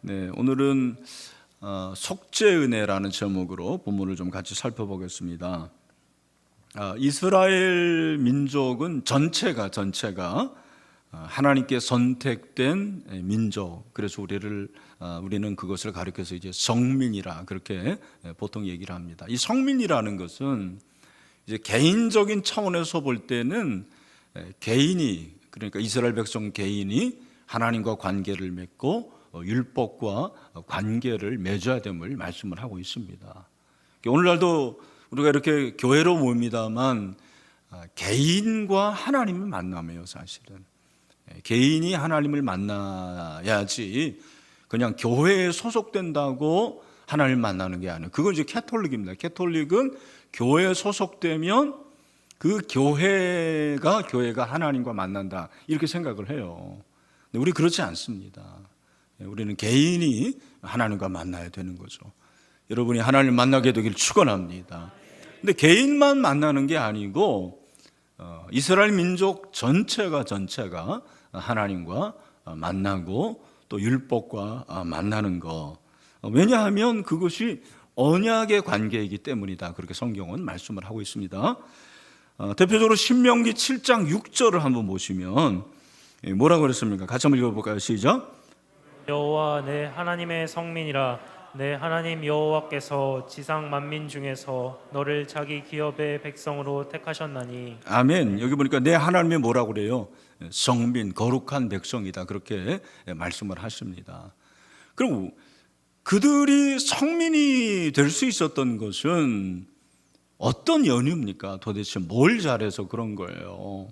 네, 오늘은 속죄은혜라는 제목으로 본문을 좀 같이 살펴보겠습니다. 이스라엘 민족은 전체가 하나님께 선택된 민족. 그래서 우리는 그것을 가리켜서 이제 성민이라 그렇게 보통 얘기를 합니다. 이 성민이라는 것은 이제 개인적인 차원에서 볼 때는 개인이, 그러니까 이스라엘 백성 개인이 하나님과 관계를 맺고 율법과 관계를 맺어야 됨을 말씀을 하고 있습니다. 오늘날도 우리가 이렇게 교회로 모입니다만 개인과 하나님을 만나며요. 사실은 개인이 하나님을 만나야지 그냥 교회에 소속된다고 하나님을 만나는 게 아니에요. 그건 이제 캐톨릭입니다. 캐톨릭은 교회에 소속되면 그 교회가 하나님과 만난다 이렇게 생각을 해요. 근데 우리 그렇지 않습니다. 우리는 개인이 하나님과 만나야 되는 거죠. 여러분이 하나님을 만나게 되길 축원합니다. 근데 개인만 만나는 게 아니고 이스라엘 민족 전체가 하나님과 만나고 또 율법과 만나는 거. 왜냐하면 그것이 언약의 관계이기 때문이다. 그렇게 성경은 말씀을 하고 있습니다. 대표적으로 신명기 7장 6절을 한번 보시면 뭐라고 그랬습니까? 같이 한번 읽어볼까요? 시작. 여호와 내 하나님의 성민이라. 내 하나님 여호와께서 지상 만민 중에서 너를 자기 기업의 백성으로 택하셨나니. 아멘. 여기 보니까 내 하나님이 뭐라고 그래요? 성민, 거룩한 백성이다. 그렇게 말씀을 하십니다. 그리고 그들이 성민이 될 수 있었던 것은 어떤 연유입니까? 도대체 뭘 잘해서 그런 거예요?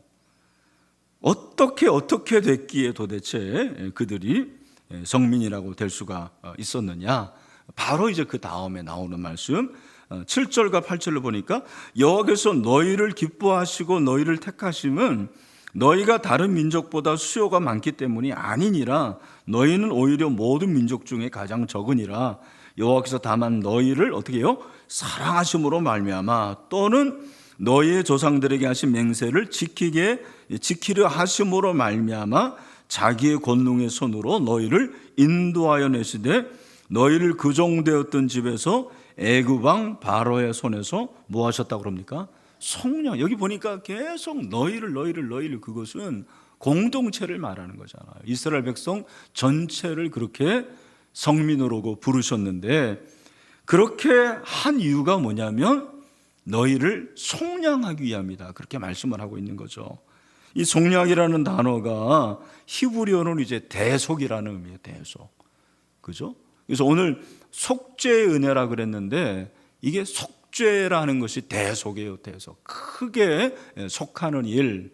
어떻게 됐기에 도대체 그들이 성민이라고 될 수가 있었느냐? 바로 이제 그 다음에 나오는 말씀 7절과 8절을 보니까 여호와께서 너희를 기뻐하시고 너희를 택하심은 너희가 다른 민족보다 수요가 많기 때문이 아니니라. 너희는 오히려 모든 민족 중에 가장 적으니라. 여호와께서 다만 너희를 어떻게 해요? 사랑하심으로 말미암아 또는 너희의 조상들에게 하신 맹세를 지키려 하심으로 말미암아 자기의 권능의 손으로 너희를 인도하여 내시되 너희를 그종되었던 집에서 애굽 왕 바로의 손에서 뭐 하셨다고 그럽니까? 속량. 여기 보니까 계속 너희를 그것은 공동체를 말하는 거잖아요. 이스라엘 백성 전체를 그렇게 성민으로 부르셨는데 그렇게 한 이유가 뭐냐면 너희를 속량하기 위함이다. 그렇게 말씀을 하고 있는 거죠. 이 속량이라는 단어가 히브리어는 이제 대속이라는 의미예요. 대속. 그죠? 그래서 오늘 속죄의 은혜라 그랬는데 이게 속죄라는 것이 대속이에요. 대속. 크게 속하는 일,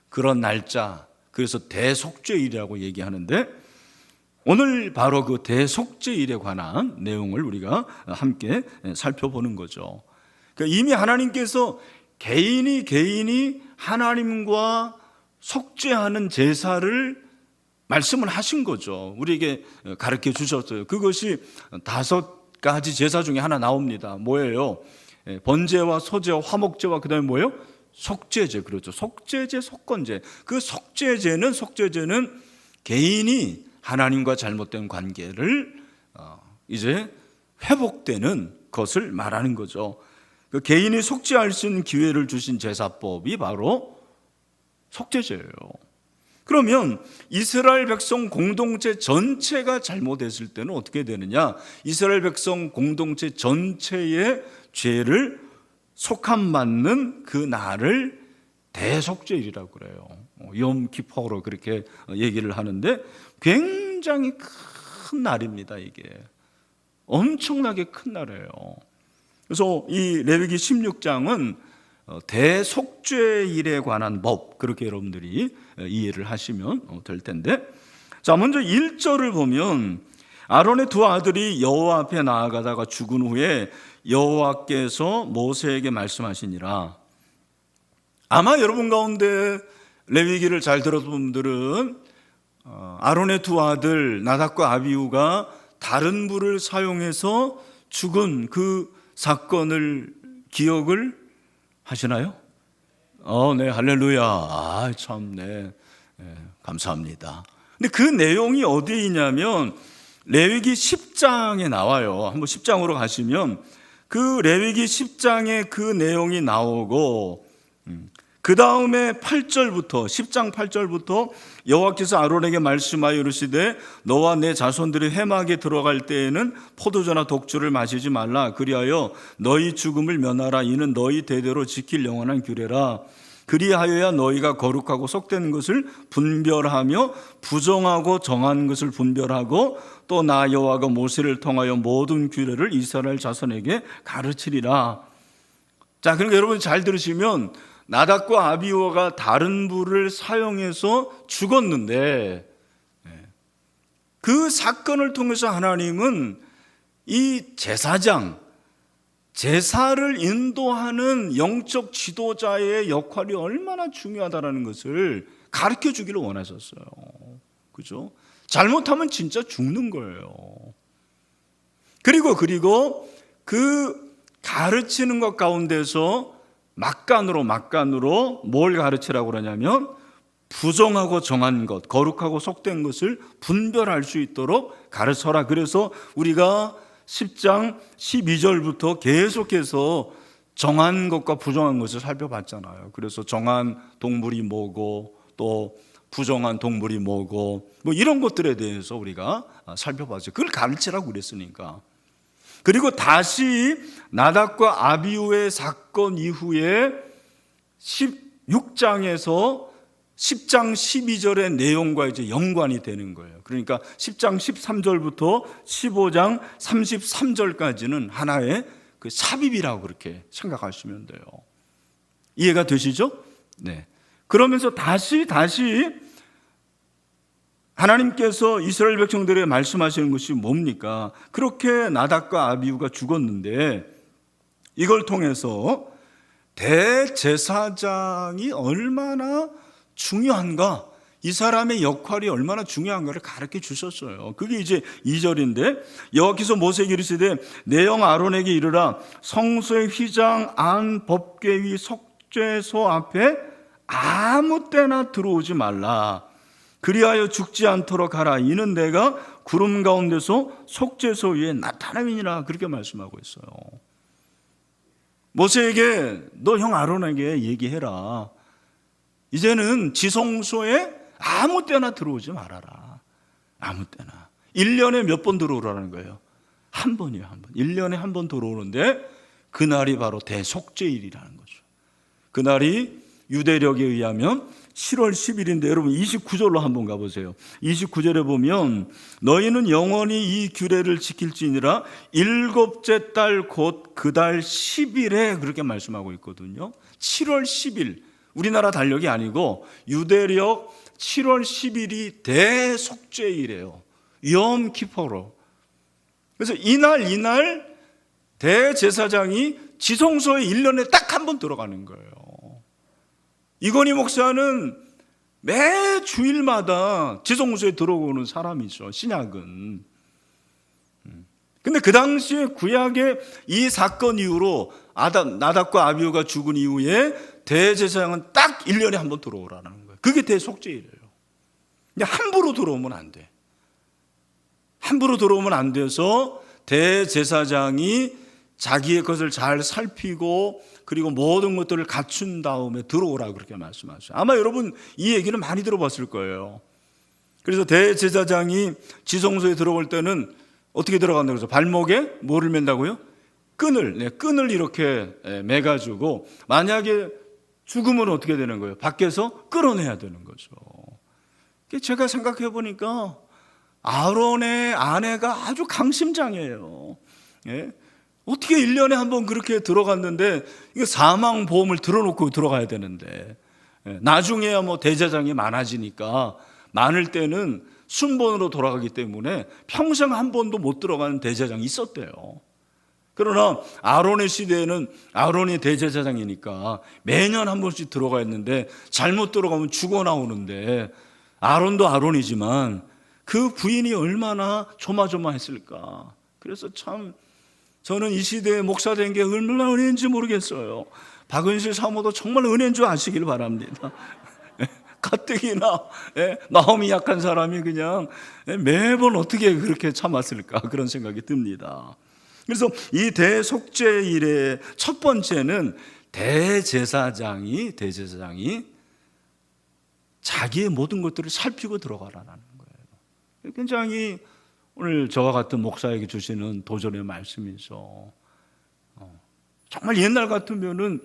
그런 날짜. 그래서 대속죄일이라고 얘기하는데 오늘 바로 그 대속죄일에 관한 내용을 우리가 함께 살펴보는 거죠. 그러니까 이미 하나님께서 개인이 하나님과 속죄하는 제사를 말씀을 하신 거죠. 우리에게 가르쳐 주셨어요. 그것이 5가지 제사 중에 하나 나옵니다. 뭐예요? 번제와 소제와 화목제와 그 다음에 뭐예요? 속죄제. 그렇죠. 속죄제, 속건제. 그 속죄제는 개인이 하나님과 잘못된 관계를 이제 회복되는 것을 말하는 거죠. 그 개인이 속죄할 수 있는 기회를 주신 제사법이 바로 속죄제예요. 그러면 이스라엘 백성 공동체 전체가 잘못했을 때는 어떻게 되느냐? 이스라엘 백성 공동체 전체의 죄를 속함받는 그 날을 대속죄일이라고 그래요. 욤 키퍼로 그렇게 얘기를 하는데 굉장히 큰 날입니다. 이게 엄청나게 큰 날이에요. 그래서 이 레위기 16장은 대속죄일에 관한 법, 그렇게 여러분들이 이해를 하시면 될 텐데, 자, 먼저 1절을 보면 아론의 두 아들이 여호와 앞에 나아가다가 죽은 후에 여호와께서 모세에게 말씀하시니라. 아마 여러분 가운데 레위기를 잘 들었던 분들은 아론의 두 아들 나답과 아비후가 다른 불을 사용해서 죽은 그 사건을 기억을 하시나요? 네, 할렐루야. 참, 네, 감사합니다. 근데 그 내용이 어디에 있냐면 레위기 10장에 나와요. 한번 10장으로 가시면 그 레위기 10장에 그 내용이 나오고 그 다음에 8절부터 10장 8절부터 여호와께서 아론에게 말씀하여 이르시되 너와 내 자손들이 회막에 들어갈 때에는 포도주나 독주를 마시지 말라. 그리하여 너희 죽음을 면하라. 이는 너희 대대로 지킬 영원한 규례라. 그리하여야 너희가 거룩하고 속된 것을 분별하며 부정하고 정한 것을 분별하고 또 나 여호와가 모세를 통하여 모든 규례를 이스라엘 자손에게 가르치리라. 자, 그러니까 여러분 잘 들으시면 나답과 아비후가 다른 불을 사용해서 죽었는데 그 사건을 통해서 하나님은 이 제사장, 제사를 인도하는 영적 지도자의 역할이 얼마나 중요하다는 것을 가르쳐 주기를 원하셨어요. 그죠? 잘못하면 진짜 죽는 거예요. 그리고 그 가르치는 것 가운데서 막간으로 뭘 가르치라고 그러냐면 부정하고 정한 것, 거룩하고 속된 것을 분별할 수 있도록 가르쳐라. 그래서 우리가 10장 12절부터 계속해서 정한 것과 부정한 것을 살펴봤잖아요. 그래서 정한 동물이 뭐고 또 부정한 동물이 뭐고 뭐 이런 것들에 대해서 우리가 살펴봤죠. 그걸 가르치라고 그랬으니까. 그리고 다시 나답과 아비후의 사건 이후에 16장에서 10장 12절의 내용과 이제 연관이 되는 거예요. 그러니까 10장 13절부터 15장 33절까지는 하나의 그 삽입이라고 그렇게 생각하시면 돼요. 이해가 되시죠? 네. 그러면서 다시 하나님께서 이스라엘 백성들에게 말씀하시는 것이 뭡니까? 그렇게 나답과 아비후가 죽었는데 이걸 통해서 대제사장이 얼마나 중요한가, 이 사람의 역할이 얼마나 중요한가를 가르쳐 주셨어요. 그게 이제 2절인데 여호와께서 모세에게 이르시되 내 형 아론에게 이르라 성소의 휘장 안 법궤 위 속죄소 앞에 아무 때나 들어오지 말라. 그리하여 죽지 않도록 하라. 이는 내가 구름 가운데서 속죄소 위에 나타남이니라. 그렇게 말씀하고 있어요. 모세에게 너 형 아론에게 얘기해라. 이제는 지성소에 아무 때나 들어오지 말아라. 아무 때나. 1년에 몇 번 들어오라는 거예요? 한 번이요, 한 번. 1년에 한 번 들어오는데 그날이 바로 대속죄일이라는 거죠. 그날이 유대력에 의하면 7월 10일인데 여러분 29절로 한번 가보세요. 29절에 보면 너희는 영원히 이 규례를 지킬지니라 7째 달 곧 그 달 10일에 그렇게 말씀하고 있거든요. 7월 10일 우리나라 달력이 아니고 유대력 7월 10일이 대속죄일이에요. 염 키포로. 그래서 이날 대제사장이 지성소에 1년에 딱 한 번 들어가는 거예요. 이건희 목사는 매 주일마다 지성소에 들어오는 사람이죠. 신약은. 근데 그 당시에 구약의 이 사건 이후로 나답과 아비후가 죽은 이후에 대제사장은 딱 1년에 한 번 들어오라는 거예요. 그게 대속죄일이에요. 근데 함부로 들어오면 안 돼. 함부로 들어오면 안 돼서 대제사장이 자기의 것을 잘 살피고 그리고 모든 것들을 갖춘 다음에 들어오라 그렇게 말씀하셔요. 아마 여러분 이 얘기는 많이 들어봤을 거예요. 그래서 대제사장이 지성소에 들어올 때는 어떻게 들어간다고 그러죠? 발목에 뭐를 맨다고요? 끈을 이렇게 매가지고 만약에 죽으면 어떻게 되는 거예요? 밖에서 끌어내야 되는 거죠. 제가 생각해 보니까 아론의 아내가 아주 강심장이에요. 예? 어떻게 1년에 한 번 그렇게 들어갔는데 이게 사망보험을 들어놓고 들어가야 되는데 나중에야 뭐 대제사장이 많아지니까 많을 때는 순번으로 돌아가기 때문에 평생 한 번도 못 들어가는 대제사장이 있었대요. 그러나 아론의 시대에는 아론이 대제사장이니까 매년 한 번씩 들어가 있는데 잘못 들어가면 죽어 나오는데 아론도 아론이지만 그 부인이 얼마나 조마조마했을까. 그래서 참 저는 이 시대에 목사 된 게 얼마나 은혜인지 모르겠어요. 박은실 사모도 정말 은혜인 줄 아시길 바랍니다. 가뜩이나 마음이 약한 사람이 그냥 매번 어떻게 그렇게 참았을까 그런 생각이 듭니다. 그래서 이 대속죄일의 첫 번째는 대제사장이 자기의 모든 것들을 살피고 들어가라는 거예요. 굉장히 오늘 저와 같은 목사에게 주시는 도전의 말씀이죠. 정말 옛날 같으면은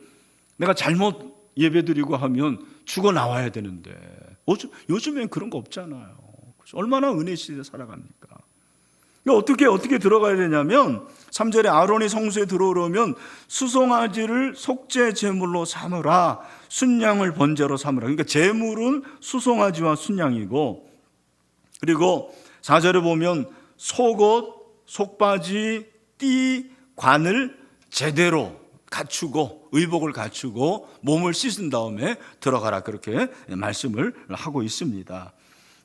내가 잘못 예배드리고 하면 죽어 나와야 되는데 요즘엔 그런 거 없잖아요. 얼마나 은혜 시대에 살아갑니까? 어떻게 들어가야 되냐면 3절에 아론이 성소에 들어오려면 수송아지를 속죄 제물로 삼으라, 순양을 번제로 삼으라. 그러니까 제물은 수송아지와 순양이고, 그리고 4절에 보면 속옷, 속바지, 띠, 관을 제대로 갖추고 의복을 갖추고 몸을 씻은 다음에 들어가라, 그렇게 말씀을 하고 있습니다.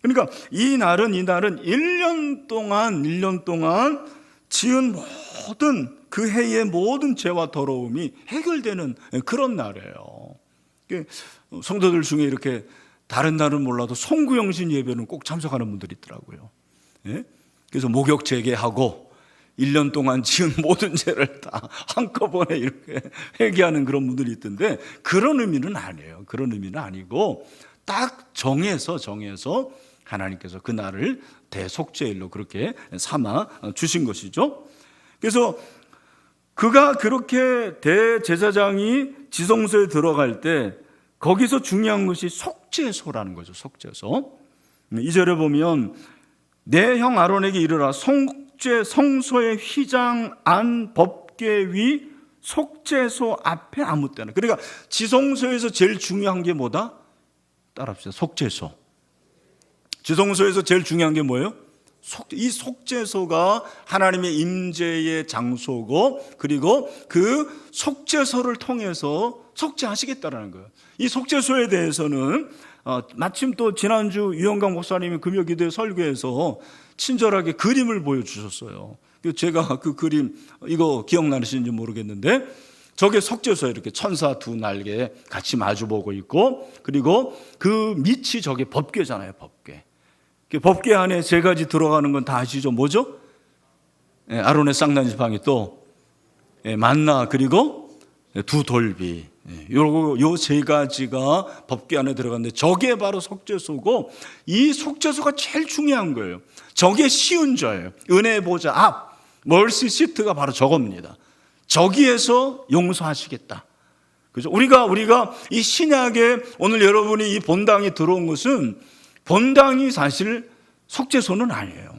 그러니까 이 날은 1년 동안 지은 모든 그 해의 모든 죄와 더러움이 해결되는 그런 날이에요. 성도들 중에 이렇게 다른 날은 몰라도 송구영신 예배는 꼭 참석하는 분들이 있더라고요. 그래서 목욕 재개하고 1년 동안 지은 모든 죄를 다 한꺼번에 이렇게 회개하는 그런 분들이 있던데, 그런 의미는 아니에요. 그런 의미는 아니고 딱 정해서 하나님께서 그 날을 대속죄일로 그렇게 삼아 주신 것이죠. 그래서 그가 그렇게 대제사장이 지성소에 들어갈 때 거기서 중요한 것이 속죄소라는 거죠. 속죄소. 2절에 보면 내 형 아론에게 이르라, 성소의 휘장 안 법궤 위 속죄소 앞에 아무 때나. 그러니까 지성소에서 제일 중요한 게 뭐다? 따라합시다. 속죄소. 지성소에서 제일 중요한 게 뭐예요? 이 속죄소가 하나님의 임재의 장소고, 그리고 그 속죄소를 통해서 속죄하시겠다라는 거예요. 이 속죄소에 대해서는 마침 또 지난주 유영강 목사님이 금요기도회 설교에서 친절하게 그림을 보여주셨어요. 제가 그 그림 이거 기억나시는지 모르겠는데, 저게 속죄소에 이렇게 천사 두 날개 같이 마주보고 있고, 그리고 그 밑이 저게 법궤잖아요. 법궤. 법궤 안에 세 가지 들어가는 건 다 아시죠? 뭐죠? 아론의 쌍난 지팡이, 또 만나, 그리고 두 돌비. 요 세 가지가 법궤 안에 들어갔는데 저게 바로 속죄소고, 이 속죄소가 제일 중요한 거예요. 저게 시운자예요. 은혜의 보좌 앞, 멀시 시트가 바로 저겁니다. 저기에서 용서하시겠다. 그죠? 우리가 이 신약에 오늘 여러분이 이 본당에 들어온 것은 본당이 사실 속죄소는 아니에요.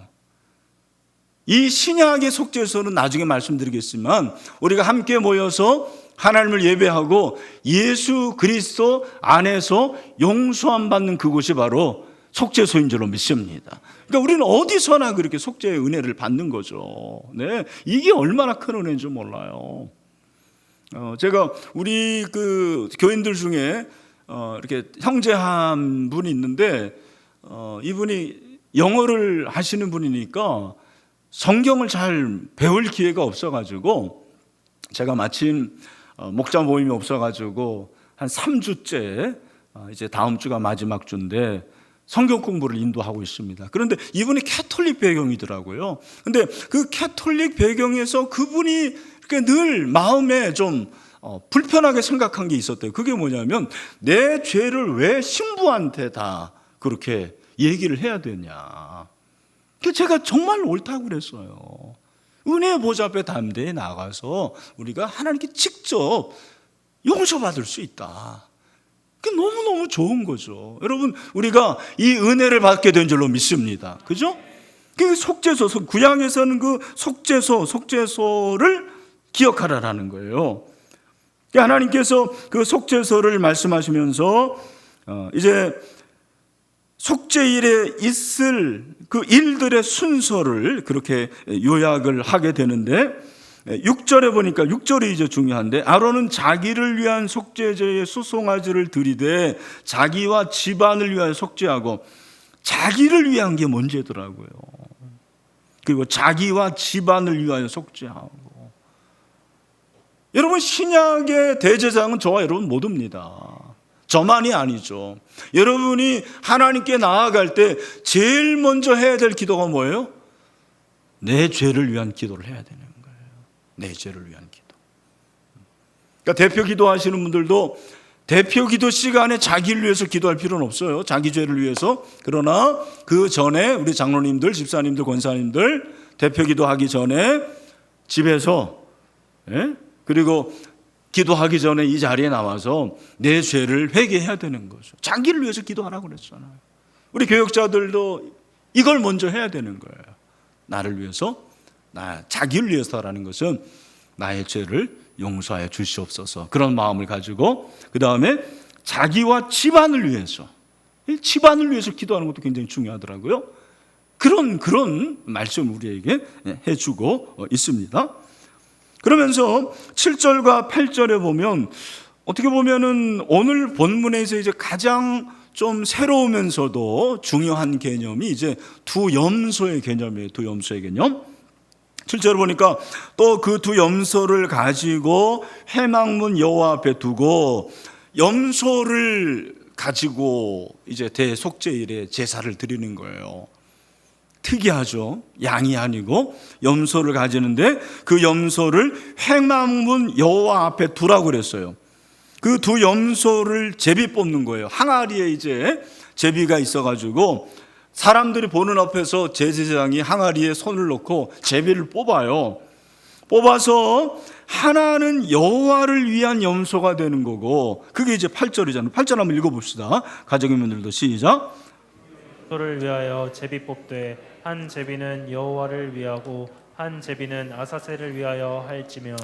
이 신약의 속죄소는 나중에 말씀드리겠지만, 우리가 함께 모여서 하나님을 예배하고 예수 그리스도 안에서 용서함 받는 그곳이 바로 속죄소인 줄로 믿습니다. 그러니까 우리는 어디서나 그렇게 속죄의 은혜를 받는 거죠. 네, 이게 얼마나 큰 은혜인지 몰라요. 제가 우리 그 교인들 중에 이렇게 형제 한 분이 있는데, 이분이 영어를 하시는 분이니까 성경을 잘 배울 기회가 없어가지고, 제가 마침 목자 모임이 없어가지고 한 3주째, 이제 다음 주가 마지막 주인데 성경 공부를 인도하고 있습니다. 그런데 이분이 캐톨릭 배경이더라고요. 근데 그 캐톨릭 배경에서 그분이 이렇게 늘 마음에 좀 불편하게 생각한 게 있었대요. 그게 뭐냐면, 내 죄를 왜 신부한테 다 그렇게 얘기를 해야 되냐. 제가 정말 옳다고 그랬어요. 은혜의 보좌 앞에 담대히 나가서 우리가 하나님께 직접 용서받을 수 있다. 그게 너무너무 좋은 거죠. 여러분, 우리가 이 은혜를 받게 된 줄로 믿습니다. 그죠? 그 속죄소, 구약에서는 그 속죄소를 기억하라라는 거예요. 하나님께서 그 속죄소를 말씀하시면서 이제 속죄일에 있을 그 일들의 순서를 그렇게 요약을 하게 되는데, 6절에 보니까 6절이 이제 중요한데, 아론은 자기를 위한 속죄제의 수송아지를 드리되 자기와 집안을 위하여 속죄하고, 자기를 위한 게 문제더라고요. 그리고 자기와 집안을 위하여 속죄하고. 여러분, 신약의 대제사장은 저와 여러분 모두입니다. 저만이 아니죠. 여러분이 하나님께 나아갈 때 제일 먼저 해야 될 기도가 뭐예요? 내 죄를 위한 기도를 해야 되는 거예요. 내 죄를 위한 기도. 그러니까 대표 기도하시는 분들도 대표 기도 시간에 자기를 위해서 기도할 필요는 없어요. 자기 죄를 위해서. 그러나 그 전에 우리 장로님들, 집사님들, 권사님들 대표 기도하기 전에 집에서 그리고 기도하기 전에 이 자리에 나와서 내 죄를 회개해야 되는 거죠. 자기를 위해서 기도하라고 그랬잖아요. 우리 교역자들도 이걸 먼저 해야 되는 거예요. 나를 위해서, 자기를 위해서라는 것은 나의 죄를 용서하여 주시옵소서. 그런 마음을 가지고 그 다음에 자기와 집안을 위해서, 집안을 위해서 기도하는 것도 굉장히 중요하더라고요. 그런 말씀 우리에게 해주고 있습니다. 그러면서 7절과 8절에 보면 어떻게 보면은 오늘 본문에서 이제 가장 좀 새로우면서도 중요한 개념이 이제 두 염소의 개념이에요. 두 염소의 개념. 7절을 보니까 또 그 두 염소를 가지고 회막문 여호와 앞에 두고 염소를 가지고 이제 대속죄일에 제사를 드리는 거예요. 특이하죠. 양이 아니고 염소를 가지는데 그 염소를 회막문 여호와 앞에 두라고 그랬어요. 그 두 염소를 제비 뽑는 거예요. 항아리에 이제 제비가 있어가지고 사람들이 보는 앞에서 제사장이 항아리에 손을 넣고 제비를 뽑아요. 뽑아서 하나는 여호와를 위한 염소가 되는 거고, 그게 이제 8절이잖아요. 8절 한번 읽어봅시다. 가정의 분들도 시작. 염소를 위하여 제비 뽑되 한 제비는 여호와를 위하고 한 제비는 아사셀을 위하여 할지며.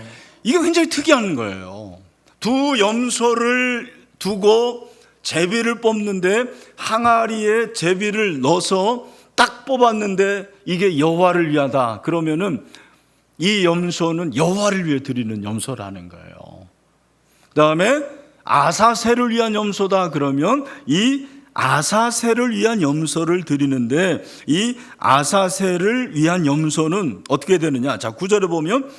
이게 굉장히 특이한 거예요. 두 염소를 두고 제비를 뽑는데 항아리에 제비를 넣어서 딱 뽑았는데 이게 여호와를 위하다. 그러면은 이 염소는 여호와를 위해 드리는 염소라는 거예요. 그 다음에 아사셀을 위한 염소다. 그러면 이 아사셀을 위한 염소를 드리는데 이 아사셀을 위한 염소는 어떻게 되느냐? 자, 9절에 보면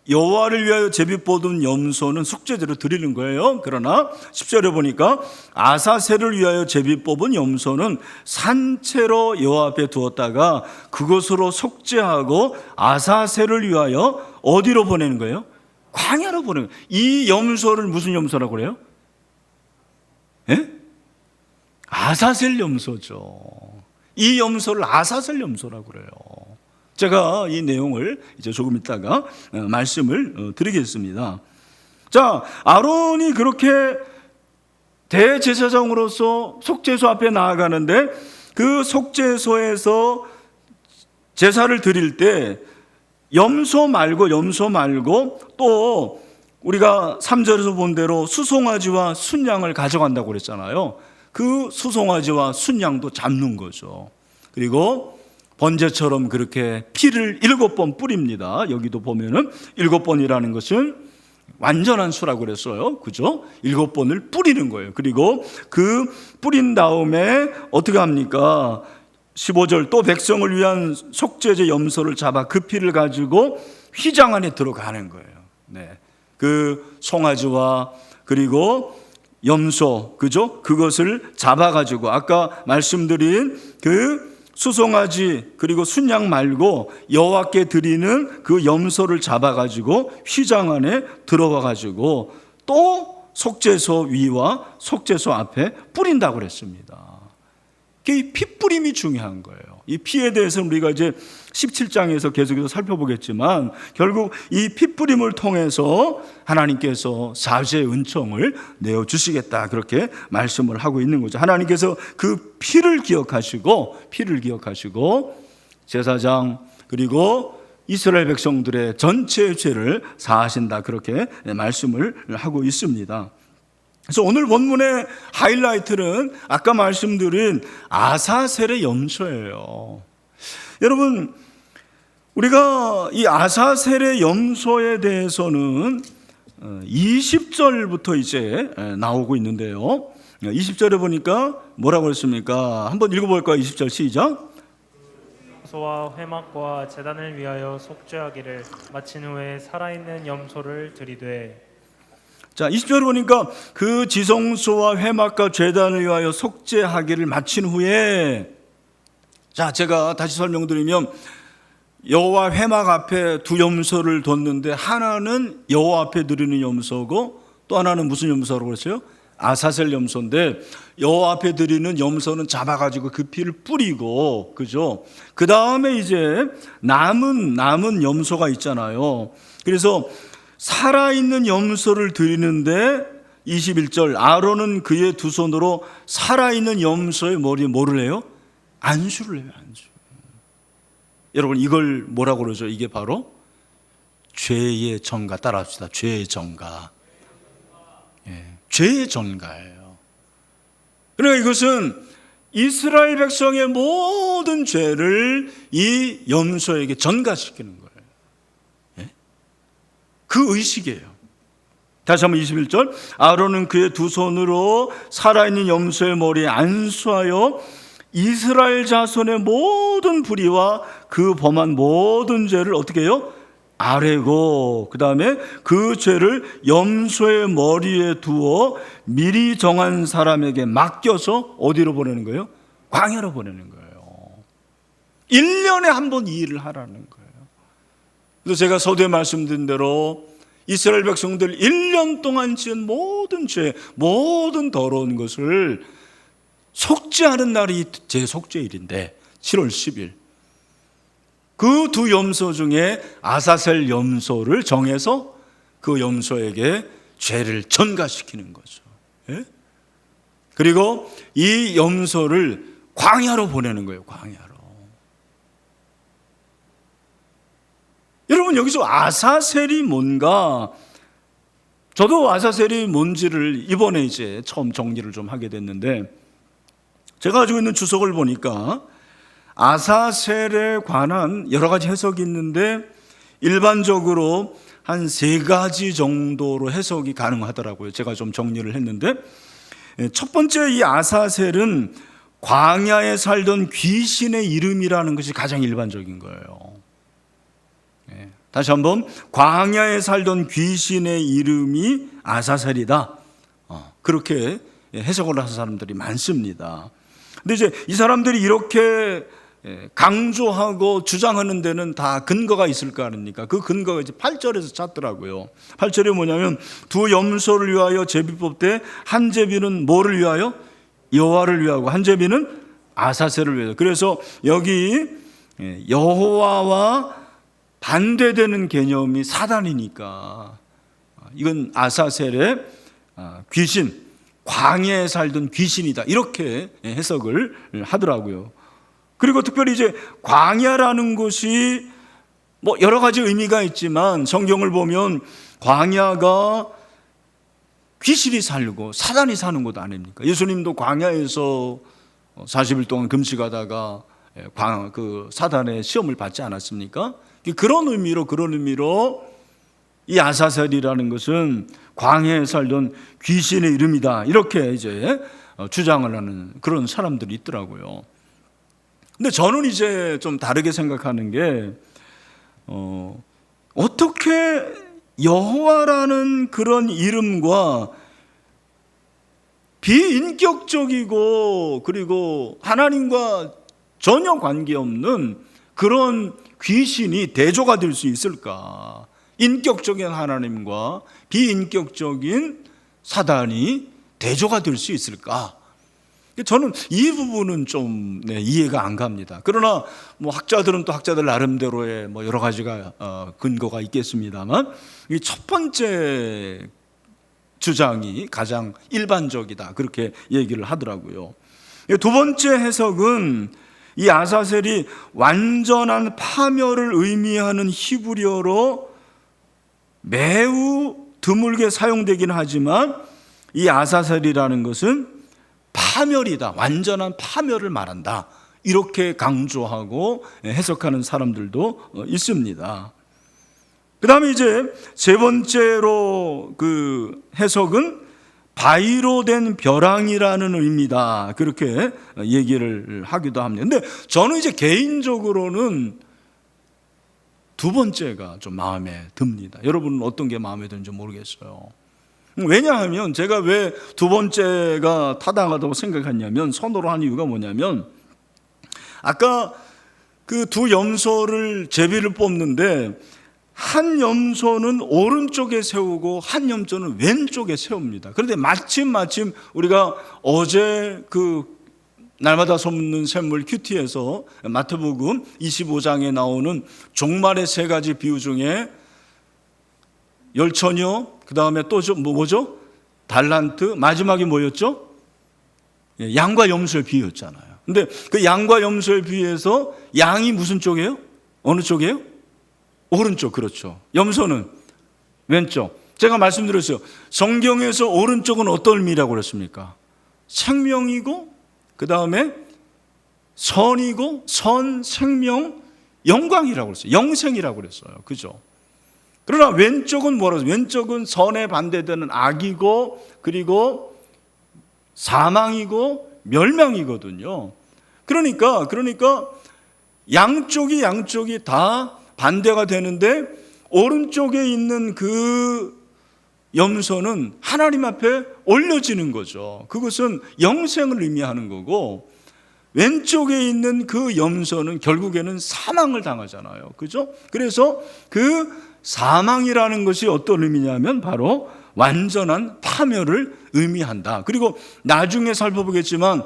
여호와를 위하여 제비 뽑은 염소는 속죄제로 드리는 거예요. 그러나 10절에 보니까 아사셀을 위하여 제비 뽑은 염소는 산채로 여호와 앞에 두었다가 그것으로 속죄하고 아사셀을 위하여 어디로 보내는 거예요? 광야로 보내는 거예요. 이 염소를 무슨 염소라고 그래요? 아사셀 염소죠. 이 염소를 아사셀 염소라고 그래요. 제가 이 내용을 이제 조금 있다가 말씀을 드리겠습니다. 자, 아론이 그렇게 대제사장으로서 속죄소 앞에 나아가는데 그 속죄소에서 제사를 드릴 때 염소 말고 또 우리가 3절에서 본 대로 수송아지와 순양을 가져간다고 그랬잖아요. 그 수송아지와 순양도 잡는 거죠. 그리고 번제처럼 그렇게 피를 7번 뿌립니다. 여기도 보면은 7번이라는 것은 완전한 수라고 그랬어요. 그죠? 7번을 뿌리는 거예요. 그리고 그 뿌린 다음에 어떻게 합니까? 15절 또 백성을 위한 속죄제 염소를 잡아 그 피를 가지고 휘장 안에 들어가는 거예요. 네. 그 송아지와 그리고 염소, 그죠? 그것을 잡아가지고 아까 말씀드린 그 수송아지 그리고 순양 말고 여호와께 드리는 그 염소를 잡아가지고 휘장 안에 들어와가지고 또 속죄소 위와 속죄소 앞에 뿌린다고 그랬습니다. 이 피 뿌림이 중요한 거예요. 이 피에 대해서는 우리가 이제 17장에서 계속해서 살펴보겠지만 결국 이 피 뿌림을 통해서 하나님께서 사죄의 은총을 내어주시겠다 그렇게 말씀을 하고 있는 거죠. 하나님께서 그 피를 기억하시고 제사장 그리고 이스라엘 백성들의 전체의 죄를 사하신다 그렇게 말씀을 하고 있습니다. 그래서 오늘 본문의 하이라이트는 아까 말씀드린 아사셀의 염소예요. 여러분, 우리가 이 아사셀의 염소에 대해서는 20절부터 이제 나오고 있는데요. 20절에 보니까 뭐라고 했습니까? 한번 읽어볼까요? 20절 시작. 염소와 회막과 제단을 위하여 속죄하기를 마친 후에 살아있는 염소를 드리되. 자, 20절을 보니까 그 지성소와 회막과 제단을 위하여 속죄하기를 마친 후에, 자, 제가 다시 설명드리면 여호와 회막 앞에 두 염소를 뒀는데 하나는 여호와 앞에 드리는 염소고 또 하나는 무슨 염소라고 그랬어요? 아사셀 염소인데 여호와 앞에 드리는 염소는 잡아가지고 그 피를 뿌리고, 그죠? 그 다음에 이제 남은 염소가 있잖아요. 그래서 살아있는 염소를 드리는데 21절, 아론은 그의 두 손으로 살아있는 염소의 머리에 뭐를 해요? 안수를 해요. 안수. 여러분, 이걸 뭐라고 그러죠? 이게 바로 죄의 전가. 따라합시다. 죄의 전가. 예, 죄의 전가예요. 그러니까 이것은 이스라엘 백성의 모든 죄를 이 염소에게 전가시키는 거예요. 예? 그 의식이에요. 다시 한번 21절, 아론은 그의 두 손으로 살아있는 염소의 머리에 안수하여 이스라엘 자손의 모든 불의와 그 범한 모든 죄를 어떻게 해요? 아뢰고, 그 다음에 그 죄를 염소의 머리에 두어 미리 정한 사람에게 맡겨서 어디로 보내는 거예요? 광야로 보내는 거예요. 1년에 한 번 이 일을 하라는 거예요. 그래서 제가 서두에 말씀드린 대로 이스라엘 백성들 1년 동안 지은 모든 죄, 모든 더러운 것을 속죄하는 날이 제 속죄일인데 7월 10일 그 두 염소 중에 아사셀 염소를 정해서 그 염소에게 죄를 전가시키는 거죠. 예? 그리고 이 염소를 광야로 보내는 거예요. 광야로. 여러분, 여기서 아사셀이 뭔가, 저도 아사셀이 뭔지를 이번에 이제 처음 정리를 좀 하게 됐는데, 제가 가지고 있는 주석을 보니까 아사셀에 관한 여러 가지 해석이 있는데 일반적으로 한 3가지 정도로 해석이 가능하더라고요. 제가 좀 정리를 했는데, 첫 번째, 이 아사셀은 광야에 살던 귀신의 이름이라는 것이 가장 일반적인 거예요. 다시 한번, 광야에 살던 귀신의 이름이 아사셀이다, 그렇게 해석을 하는 사람들이 많습니다. 근데 이제 이 사람들이 이렇게 강조하고 주장하는 데는 다 근거가 있을 거 아닙니까? 그 근거가 이제 8절에서 찾더라고요. 8절에 뭐냐면, 두 염소를 위하여 제비 뽑되 한 제비는 뭐를 위하여? 여호와를 위하고 한 제비는 아사셀을 위하여. 그래서 여기 여호와와 반대되는 개념이 사단이니까 이건 아사셀의 귀신, 광야에 살던 귀신이다, 이렇게 해석을 하더라고요. 그리고 특별히 이제 광야라는 곳이 뭐 여러 가지 의미가 있지만 성경을 보면 광야가 귀신이 살고 사단이 사는 곳 아닙니까? 예수님도 광야에서 40일 동안 금식하다가 그 사단의 시험을 받지 않았습니까? 그런 의미로 이 아사셀이라는 것은 광야에 살던 귀신의 이름이다, 이렇게 이제 주장을 하는 그런 사람들이 있더라고요. 근데 저는 이제 좀 다르게 생각하는 게, 어떻게 여호와라는 그런 이름과 비인격적이고 그리고 하나님과 전혀 관계없는 그런 귀신이 대조가 될 수 있을까? 인격적인 하나님과 비인격적인 사단이 대조가 될 수 있을까? 저는 이 부분은 좀 이해가 안 갑니다. 그러나 뭐 학자들은 또 학자들 나름대로의 뭐 여러 가지가 근거가 있겠습니다만, 이 첫 번째 주장이 가장 일반적이다, 그렇게 얘기를 하더라고요. 두 번째 해석은 이 아사셀이 완전한 파멸을 의미하는 히브리어로 매우 드물게 사용되긴 하지만, 이 아사셀이라는 것은 파멸이다, 완전한 파멸을 말한다, 이렇게 강조하고 해석하는 사람들도 있습니다. 그 다음에 이제 세 번째로 그 해석은 바위로 된 벼랑이라는 의미다, 그렇게 얘기를 하기도 합니다. 근데 저는 이제 개인적으로는 두 번째가 좀 마음에 듭니다. 여러분은 어떤 게 마음에 드는지 모르겠어요. 왜냐하면 제가 왜 두 번째가 타당하다고 생각했냐면, 선호로 한 이유가 뭐냐면, 아까 그 두 염소를 제비를 뽑는데 한 염소는 오른쪽에 세우고 한 염소는 왼쪽에 세웁니다. 그런데 마침 우리가 어제 그 날마다 솜는 샘물 큐티에서 마태복음 25장에 나오는 종말의 세 가지 비유 중에 열처녀, 그 다음에 또 뭐죠? 달란트, 마지막이 뭐였죠? 양과 염소의 비유였잖아요. 근데 그 양과 염소의 비유에서 양이 무슨 쪽이에요? 어느 쪽이에요? 오른쪽, 그렇죠. 염소는 왼쪽. 제가 말씀드렸어요. 성경에서 오른쪽은 어떤 의미라고 그랬습니까? 생명이고, 그 다음에 선이고, 선, 생명, 영광이라고 그랬어요. 영생이라고 그랬어요. 그죠? 그러나 왼쪽은 뭐라고? 왼쪽은 선에 반대되는 악이고, 그리고 사망이고, 멸망이거든요. 그러니까 양쪽이 다 반대가 되는데, 오른쪽에 있는 그 염소는 하나님 앞에 올려지는 거죠. 그것은 영생을 의미하는 거고, 왼쪽에 있는 그 염소는 결국에는 사망을 당하잖아요. 그죠? 그래서 그 사망이라는 것이 어떤 의미냐면 바로 완전한 파멸을 의미한다. 그리고 나중에 살펴보겠지만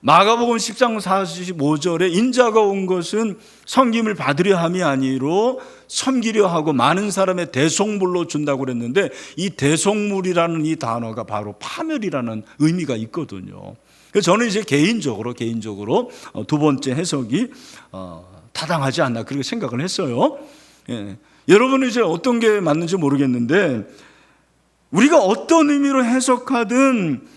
마가복음 10장 45절에 인자가 온 것은 섬김을 받으려 함이 아니로 섬기려 하고 많은 사람의 대속물로 준다고 그랬는데, 이 대속물이라는 이 단어가 바로 파멸이라는 의미가 있거든요. 그래서 저는 이제 개인적으로 두 번째 해석이 타당하지 않나 그렇게 생각을 했어요. 예. 여러분은 이제 어떤 게 맞는지 모르겠는데, 우리가 어떤 의미로 해석하든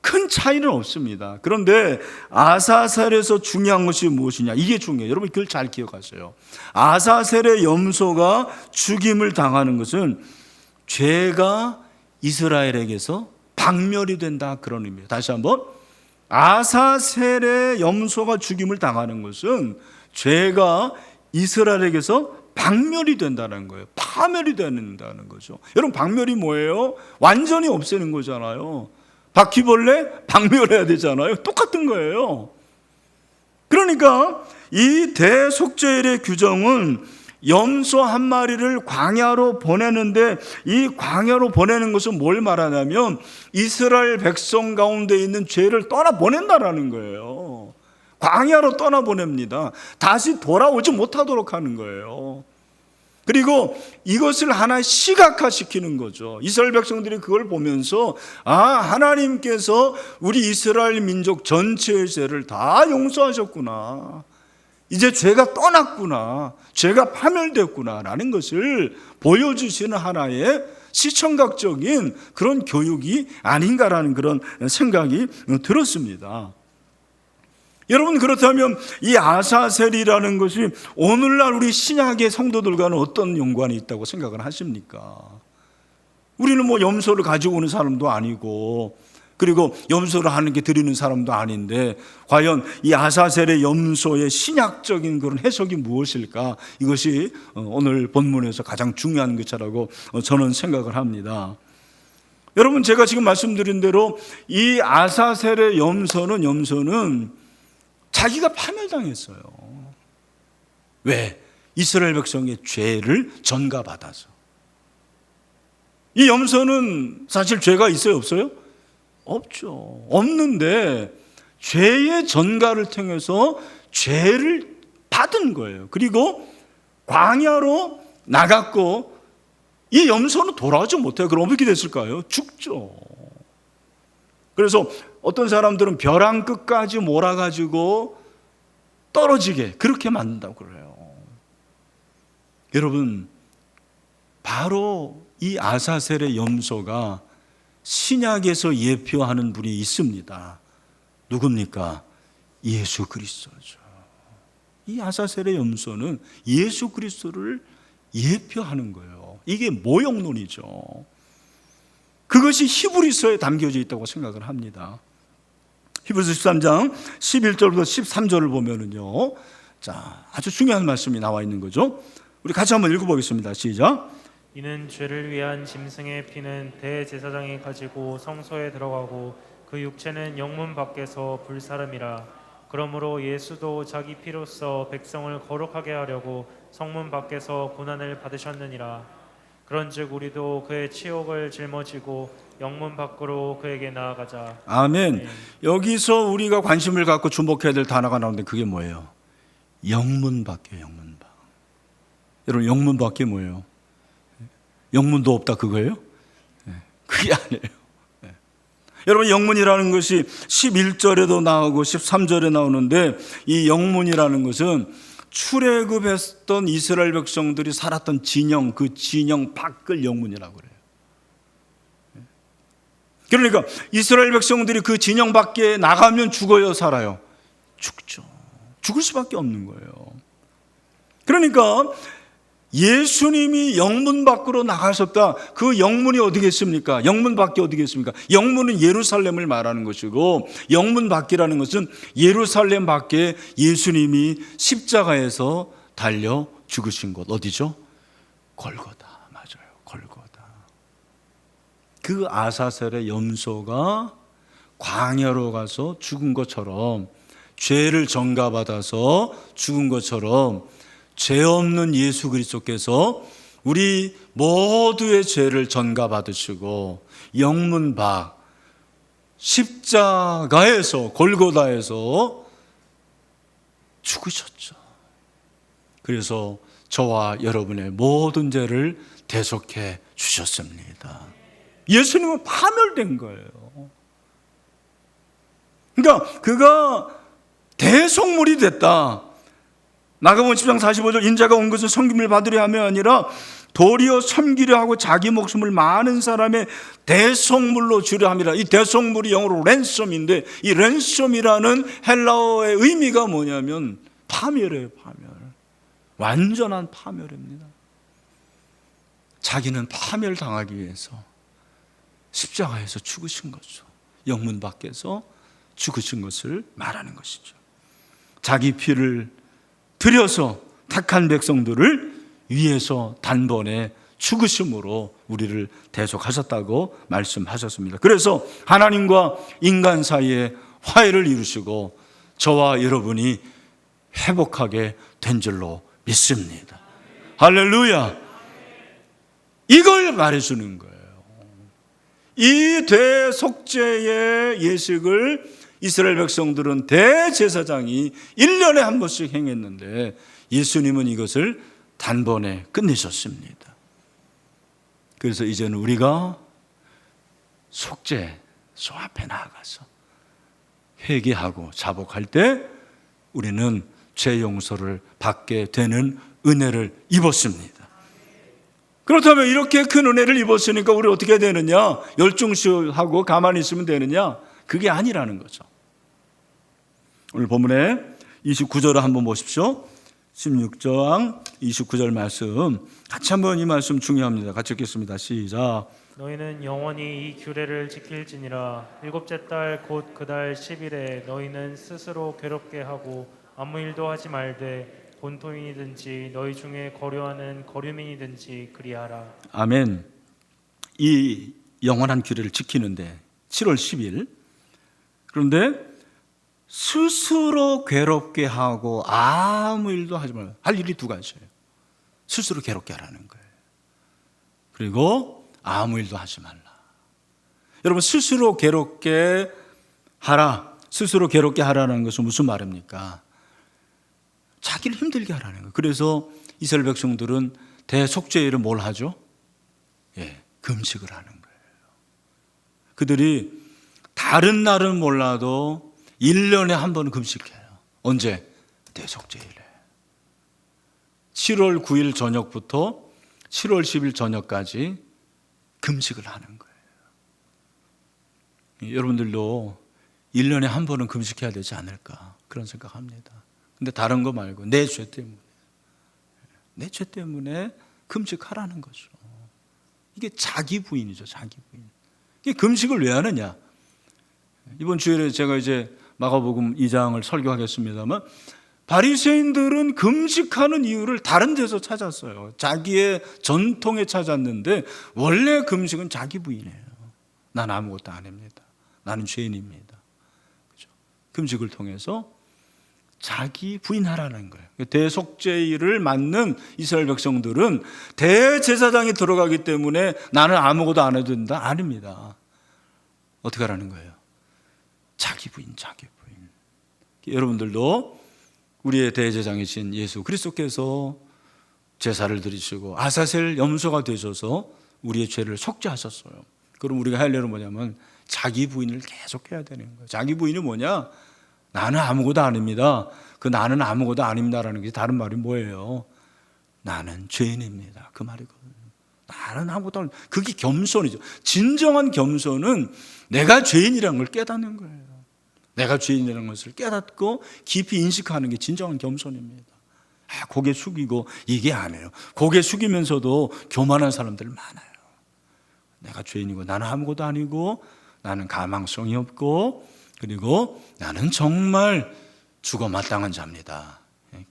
큰 차이는 없습니다. 그런데 아사셀에서 중요한 것이 무엇이냐, 이게 중요해요. 여러분 그걸 잘 기억하세요. 아사셀의 염소가 죽임을 당하는 것은 죄가 이스라엘에게서 박멸이 된다, 그런 의미예요. 다시 한번, 아사셀의 염소가 죽임을 당하는 것은 죄가 이스라엘에게서 박멸이 된다는 거예요. 파멸이 된다는 거죠. 여러분, 박멸이 뭐예요? 완전히 없애는 거잖아요. 바퀴벌레 박멸해야 되잖아요. 똑같은 거예요. 그러니까 이 대속죄일의 규정은 염소 한 마리를 광야로 보내는데, 이 광야로 보내는 것은 뭘 말하냐면 이스라엘 백성 가운데 있는 죄를 떠나보낸다라는 거예요. 광야로 떠나보냅니다. 다시 돌아오지 못하도록 하는 거예요. 그리고 이것을 하나 시각화시키는 거죠. 이스라엘 백성들이 그걸 보면서, 하나님께서 우리 이스라엘 민족 전체의 죄를 다 용서하셨구나, 이제 죄가 떠났구나, 죄가 파멸됐구나 라는 것을 보여주시는 하나의 시청각적인 그런 교육이 아닌가라는 그런 생각이 들었습니다. 여러분, 그렇다면 이 아사셀이라는 것이 오늘날 우리 신약의 성도들과는 어떤 연관이 있다고 생각을 하십니까? 우리는 뭐 염소를 가지고 오는 사람도 아니고, 그리고 염소를 하는 게 드리는 사람도 아닌데, 과연 이 아사셀의 염소의 신약적인 그런 해석이 무엇일까? 이것이 오늘 본문에서 가장 중요한 것이라고 저는 생각을 합니다. 여러분, 제가 지금 말씀드린 대로 이 아사셀의 염소는 자기가 파멸당했어요. 왜? 이스라엘 백성의 죄를 전가받아서. 이 염소는 사실 죄가 있어요, 없어요? 없죠. 없는데 죄의 전가를 통해서 죄를 받은 거예요. 그리고 광야로 나갔고, 이 염소는 돌아오지 못해요. 그럼 어떻게 됐을까요? 죽죠. 그래서 어떤 사람들은 벼랑 끝까지 몰아가지고 떨어지게 그렇게 만든다고 그래요. 여러분, 바로 이 아사셀의 염소가 신약에서 예표하는 분이 있습니다. 누굽니까? 예수 그리스도죠. 이 아사셀의 염소는 예수 그리스도를 예표하는 거예요. 이게 모형론이죠. 그것이 히브리서에 담겨져 있다고 생각을 합니다. 히브리서 13장 11절부터 13절을 보면은요, 자, 아주 중요한 말씀이 나와 있는 거죠. 우리 같이 한번 읽어보겠습니다. 시작. 이는 죄를 위한 짐승의 피는 대제사장이 가지고 성소에 들어가고 그 육체는 영문 밖에서 불사름이라. 그러므로 예수도 자기 피로써 백성을 거룩하게 하려고 성문 밖에서 고난을 받으셨느니라. 그런즉 우리도 그의 치욕을 짊어지고 영문 밖으로 그에게 나아가자. 아멘. 여기서 우리가 관심을 갖고 주목해야 될 단어가 나오는데 그게 뭐예요? 영문 밖이에요. 영문 밖. 여러분, 영문 밖이 뭐예요? 영문도 없다 그거예요? 그게 아니에요. 여러분, 영문이라는 것이 11절에도 나오고 13절에 나오는데, 이 영문이라는 것은 출애굽했던 이스라엘 백성들이 살았던 진영, 그 진영 밖을 영문이라고 그래요. 그러니까 이스라엘 백성들이 그 진영 밖에 나가면 죽어요, 살아요? 죽죠. 죽을 수밖에 없는 거예요. 그러니까 예수님이 영문 밖으로 나가셨다. 그 영문이 어디겠습니까? 영문 밖이 어디겠습니까? 영문은 예루살렘을 말하는 것이고, 영문 밖이라는 것은 예루살렘 밖에 예수님이 십자가에서 달려 죽으신 곳 어디죠? 골고다. 맞아요. 골고다. 그 아사셀의 염소가 광야로 가서 죽은 것처럼, 죄를 전가받아서 죽은 것처럼 죄 없는 예수 그리스도께서 우리 모두의 죄를 전가받으시고 영문 밖 십자가에서, 골고다에서 죽으셨죠. 그래서 저와 여러분의 모든 죄를 대속해 주셨습니다. 예수님은 파멸된 거예요. 그러니까 그가 대속물이 됐다. 마가복음 10장 45절, 인자가 온 것은 섬김을 받으려 함이 아니라 도리어 섬기려 하고 자기 목숨을 많은 사람의 대속물로 주려 함이라. 이 대속물이 영어로 랜섬인데, 이 랜섬이라는 헬라어의 의미가 뭐냐면 파멸이에요. 파멸. 완전한 파멸입니다. 자기는 파멸당하기 위해서 십자가에서 죽으신 거죠. 영문 밖에서 죽으신 것을 말하는 것이죠. 자기 피를 들여서 택한 백성들을 위해서 단번에 죽으심으로 우리를 대속하셨다고 말씀하셨습니다. 그래서 하나님과 인간 사이에 화해를 이루시고 저와 여러분이 회복하게 된 줄로 믿습니다. 할렐루야. 이걸 말해주는 거예요. 이 대속죄의 예식을 이스라엘 백성들은 대제사장이 1년에 한 번씩 행했는데 예수님은 이것을 단번에 끝내셨습니다. 그래서 이제는 우리가 속죄소 앞에 나아가서 회개하고 자복할 때 우리는 죄 용서를 받게 되는 은혜를 입었습니다. 그렇다면 이렇게 큰 은혜를 입었으니까 우리 어떻게 되느냐? 열중시하고 가만히 있으면 되느냐? 그게 아니라는 거죠. 오늘 본문에 29절을 한번 보십시오. 16장 29절 말씀 같이 한번, 이 말씀 중요합니다. 같이 읽겠습니다. 시작. 너희는 영원히 이 규례를 지킬지니라. 일곱째 달 곧 그 달 10일에 너희는 스스로 괴롭게 하고 아무 일도 하지 말되 본토인이든지 너희 중에 거류하는 거류민이든지 그리하라. 아멘. 이 영원한 규례를 지키는데 7월 10일, 그런데 스스로 괴롭게 하고 아무 일도 하지 말라. 할 일이 두 가지예요. 스스로 괴롭게 하라는 거예요. 그리고 아무 일도 하지 말라. 여러분, 스스로 괴롭게 하라. 스스로 괴롭게 하라는 것은 무슨 말입니까? 자기를 힘들게 하라는 거예요. 그래서 이스라엘 백성들은 대속죄일은 뭘 하죠? 금식을 하는 거예요. 그들이 다른 날은 몰라도 1년에 한 번은 금식해요. 언제? 대속죄일에. 7월 9일 저녁부터 7월 10일 저녁까지 금식을 하는 거예요. 여러분들도 1년에 한 번은 금식해야 되지 않을까, 그런 생각합니다. 근데 다른 거 말고 내 죄 때문에 금식하라는 거죠. 이게 자기 부인이죠. 자기 부인. 이게 금식을 왜 하느냐? 이번 주일에 제가 이제 마가복음 2장을 설교하겠습니다만, 바리새인들은 금식하는 이유를 다른 데서 찾았어요. 자기의 전통에 찾았는데 원래 금식은 자기 부인이에요. 난 아무것도 안 합니다. 나는 죄인입니다. 그렇죠? 금식을 통해서 자기 부인하라는 거예요. 대속죄를 맡는 이스라엘 백성들은 대제사장이 들어가기 때문에 나는 아무것도 안 해도 된다? 아닙니다. 어떻게 하라는 거예요? 자기 부인, 자기 부인. 여러분들도 우리의 대제사장이신 예수 그리스도께서 제사를 드리시고 아사셀 염소가 되셔서 우리의 죄를 속죄하셨어요. 그럼 우리가 할 일은 뭐냐면 자기 부인을 계속 해야 되는 거예요. 자기 부인이 뭐냐? 나는 아무것도 아닙니다. 그 나는 아무것도 아닙니다라는 게 다른 말이 뭐예요? 나는 죄인입니다. 그 말이거든요. 나는 아무것도 아닙니다. 그게 겸손이죠. 진정한 겸손은 내가 죄인이라는 걸 깨닫는 거예요. 내가 죄인이라는 것을 깨닫고 깊이 인식하는 게 진정한 겸손입니다. 고개 숙이고 이게 아니에요. 고개 숙이면서도 교만한 사람들 많아요. 내가 죄인이고 나는 아무것도 아니고 나는 가망성이 없고 그리고 나는 정말 죽어 마땅한 자입니다.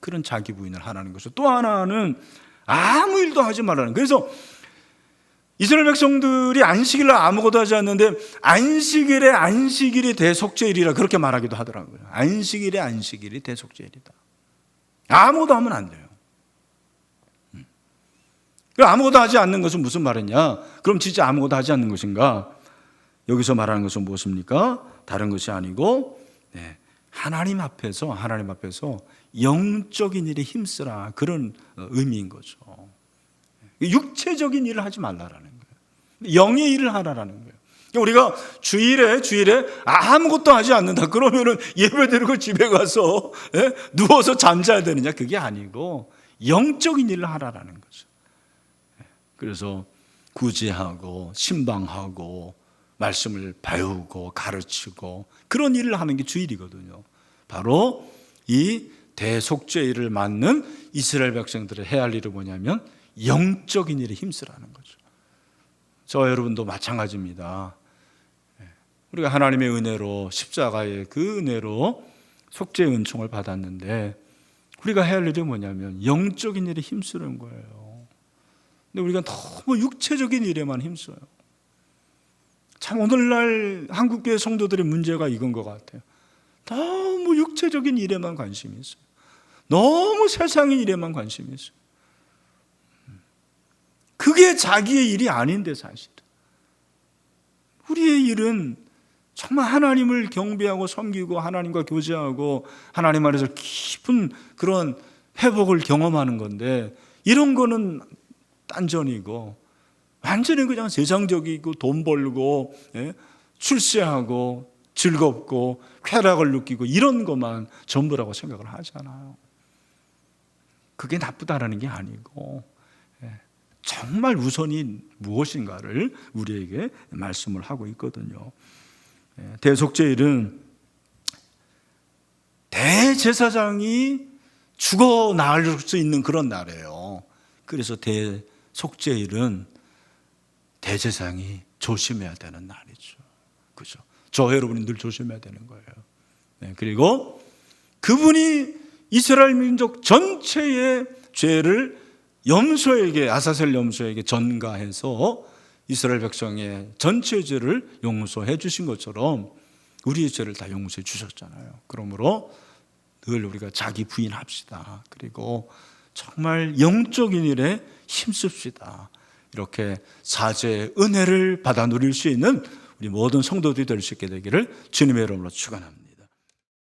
그런 자기 부인을 하라는 것이죠. 또 하나는 아무 일도 하지 말라는 거예요. 그래서 이스라엘 백성들이 안식일날 아무것도 하지 않는데 안식일이 대속죄일이라 그렇게 말하기도 하더라고요. 안식일이 대속죄일이다. 아무것도 하면 안 돼요. 아무것도 하지 않는 것은 무슨 말이냐? 그럼 진짜 아무것도 하지 않는 것인가? 여기서 말하는 것은 무엇입니까? 다른 것이 아니고 하나님 앞에서 영적인 일에 힘쓰라 그런 의미인 거죠. 육체적인 일을 하지 말라라는 거예요. 영의 일을 하라라는 거예요. 우리가 주일에 아무것도 하지 않는다 그러면은 예배드리고 집에 가서 누워서 잠자야 되느냐? 그게 아니고 영적인 일을 하라라는 거죠. 그래서 구제하고 신방하고 말씀을 배우고 가르치고 그런 일을 하는 게 주일이거든요. 바로 이 대속죄일을 맡는 이스라엘 백성들이 해야 할 일은 뭐냐면 영적인 일에 힘쓰라는 거죠. 저와 여러분도 마찬가지입니다. 우리가 하나님의 은혜로 십자가의 그 은혜로 속죄의 은총을 받았는데 우리가 해야 할 일이 뭐냐면 영적인 일에 힘쓰는 거예요. 근데 우리가 너무 육체적인 일에만 힘써요. 참 오늘날 한국교회 성도들의 문제가 이건 것 같아요. 너무 육체적인 일에만 관심이 있어요. 너무 세상의 일에만 관심이 있어요. 그게 자기의 일이 아닌데 사실은 우리의 일은 정말 하나님을 경배하고 섬기고 하나님과 교제하고 하나님 안에서 깊은 그런 회복을 경험하는 건데 이런 거는 딴전이고 완전히 그냥 세상적이고 돈 벌고 출세하고 즐겁고 쾌락을 느끼고 이런 것만 전부라고 생각을 하잖아요. 그게 나쁘다라는 게 아니고 정말 우선이 무엇인가를 우리에게 말씀을 하고 있거든요. 대속죄일은 대제사장이 죽어 나갈 수 있는 그런 날이에요. 그래서 대속죄일은 대제사장이 조심해야 되는 날이죠. 그죠? 저 여러분이 늘 조심해야 되는 거예요. 그리고 그분이 이스라엘 민족 전체의 죄를 염소에게 아사셀 염소에게 전가해서 이스라엘 백성의 전체 죄를 용서해 주신 것처럼 우리의 죄를 다 용서해 주셨잖아요. 그러므로 늘 우리가 자기 부인합시다. 그리고 정말 영적인 일에 힘씁시다. 이렇게 사죄의 은혜를 받아 누릴 수 있는 우리 모든 성도들이 될 수 있게 되기를 주님의 이름으로 축원합니다.